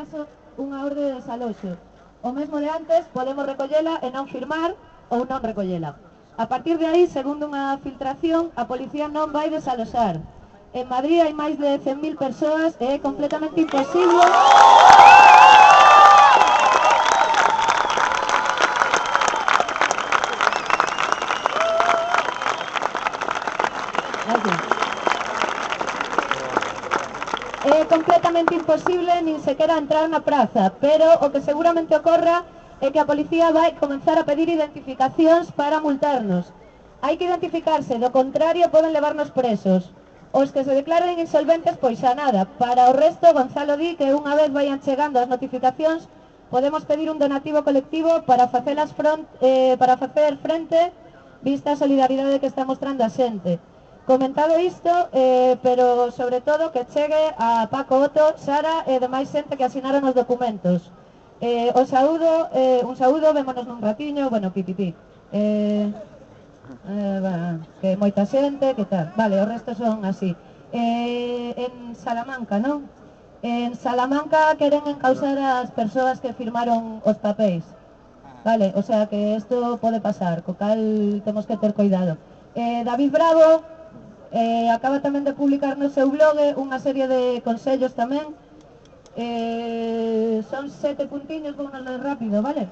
caso unha orde de desaloxo. O mesmo de antes, podemos recollela e non firmar ou non recollela. A partir de aí, segundo unha filtración, a policía non vai desaloxar. En Madrid hai máis de 100.000 persoas e é completamente imposible. É completamente imposible nin sequera entrar na praza, pero o que seguramente ocorra é que a policía vai comenzar a pedir identificacións para multarnos. Hai que identificarse, do contrario poden levarnos presos. Os que se declaren insolventes, pois xa nada. Para o resto, Gonzalo di que unha vez vayan chegando as notificacións, podemos pedir un donativo colectivo para facer frente vista a solidaridade que está mostrando a xente. Comentado isto, pero sobre todo que chegue a Paco Otto, Sara e demais xente que asinaron os documentos. Un saúdo, vémonos nun ratiño, bueno, pipipi. Que moita xente, que tal. Vale, o resto son así. En Salamanca, non? En Salamanca queren encausar as persoas que firmaron os papéis. Vale, o sea que isto pode pasar, co cal temos que ter cuidado. David Bravo acaba tamén de publicar no seu blog unha serie de consellos tamén. Son 7 puntiños, vou non ler rápido, vale?